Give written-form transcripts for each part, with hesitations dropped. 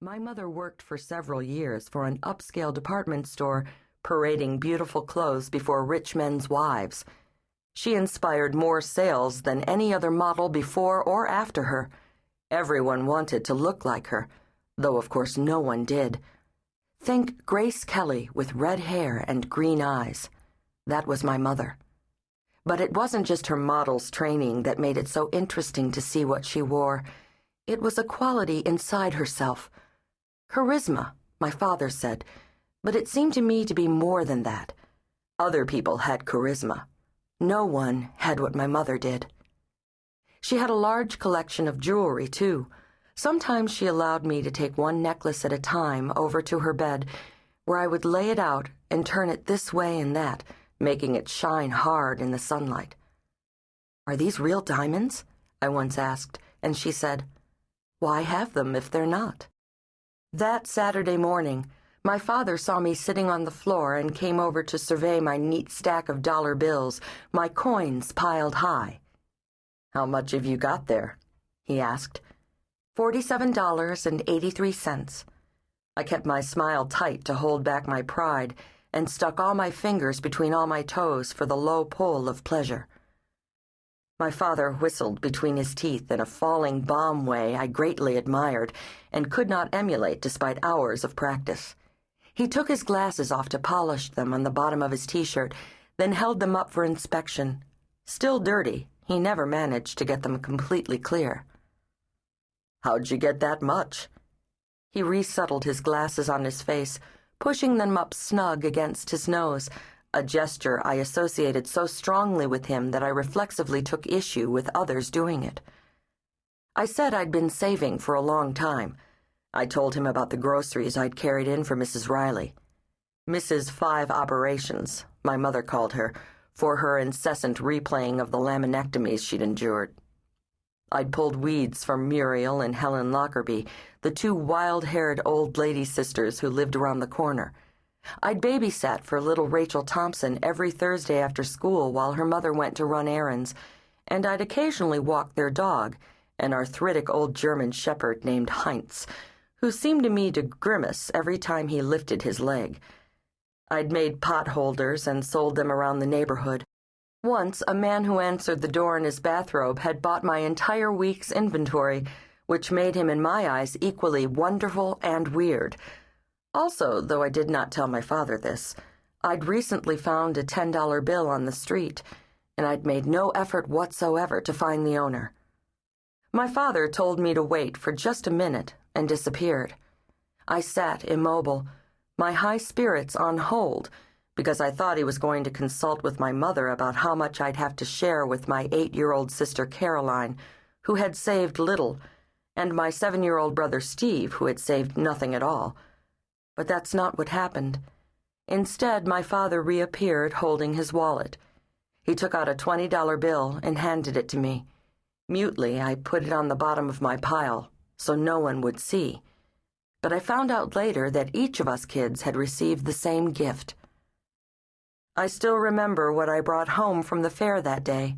My mother worked for several years for an upscale department store, parading beautiful clothes before rich men's wives. She inspired more sales than any other model before or after her. Everyone wanted to look like her, though of course no one did. Think Grace Kelly with red hair and green eyes. That was my mother. But it wasn't just her model's training that made it so interesting to see what she wore. It was a quality inside herself. Charisma, my father said, but it seemed to me to be more than that. Other people had charisma. No one had what my mother did. She had a large collection of jewelry, too. Sometimes she allowed me to take one necklace at a time over to her bed, where I would lay it out and turn it this way and that, making it shine hard in the sunlight. "Are these real diamonds?" I once asked, and she said, "Why have them if they're not?" That Saturday morning, my father saw me sitting on the floor and came over to survey my neat stack of dollar bills, my coins piled high. "How much have you got there?" he asked. $47.83. I kept my smile tight to hold back my pride and stuck all my fingers between all my toes for the low pull of pleasure. My father whistled between his teeth in a falling bomb way I greatly admired and could not emulate despite hours of practice. He took his glasses off to polish them on the bottom of his t-shirt, then held them up for inspection. Still dirty, he never managed to get them completely clear. "How'd you get that much?" He resettled his glasses on his face, pushing them up snug against his nose, a gesture I associated so strongly with him that I reflexively took issue with others doing it. I said I'd been saving for a long time. I told him about the groceries I'd carried in for Mrs. Riley. Mrs. Five Operations, my mother called her, for her incessant replaying of the laminectomies she'd endured. I'd pulled weeds from Muriel and Helen Lockerbie, the two wild-haired old lady sisters who lived around the corner. I'd babysat for little Rachel Thompson every Thursday after school while her mother went to run errands, and I'd occasionally walked their dog, an arthritic old German shepherd named Heinz, who seemed to me to grimace every time he lifted his leg. I'd made pot holders and sold them around the neighborhood. Once, a man who answered the door in his bathrobe had bought my entire week's inventory, which made him in my eyes equally wonderful and weird. Also, though I did not tell my father this, I'd recently found a $10 bill on the street, and I'd made no effort whatsoever to find the owner. My father told me to wait for just a minute and disappeared. I sat immobile, my high spirits on hold, because I thought he was going to consult with my mother about how much I'd have to share with my 8-year-old sister Caroline, who had saved little, and my 7-year-old brother Steve, who had saved nothing at all. But that's not what happened. Instead, my father reappeared holding his wallet. He took out a $20 bill and handed it to me. Mutely, I put it on the bottom of my pile, so no one would see. But I found out later that each of us kids had received the same gift. I still remember what I brought home from the fair that day,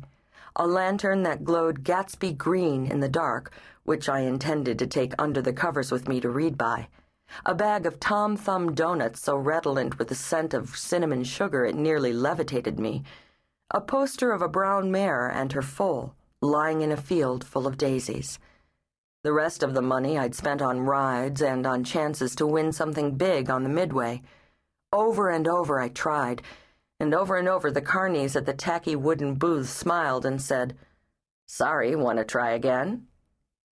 a lantern that glowed Gatsby green in the dark, which I intended to take under the covers with me to read by, a bag of Tom Thumb donuts so redolent with the scent of cinnamon sugar it nearly levitated me, a poster of a brown mare and her foal lying in a field full of daisies. The rest of the money I'd spent on rides and on chances to win something big on the Midway. Over and over I tried, and over the carnies at the tacky wooden booths smiled and said, "Sorry, want to try again?"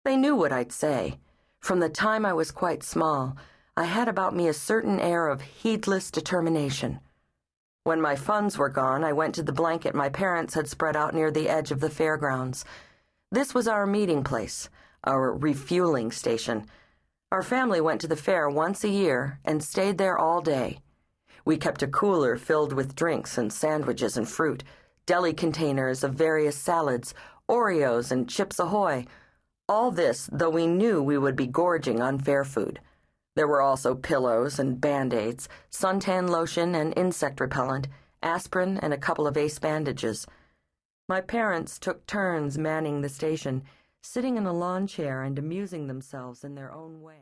They knew what I'd say. From the time I was quite small, I had about me a certain air of heedless determination. When my funds were gone, I went to the blanket my parents had spread out near the edge of the fairgrounds. This was our meeting place, our refueling station. Our family went to the fair once a year and stayed there all day. We kept a cooler filled with drinks and sandwiches and fruit, deli containers of various salads, Oreos and Chips Ahoy. All this, though we knew we would be gorging on fair food. There were also pillows and Band-Aids, suntan lotion and insect repellent, aspirin and a couple of ace bandages. My parents took turns manning the station, sitting in a lawn chair and amusing themselves in their own way.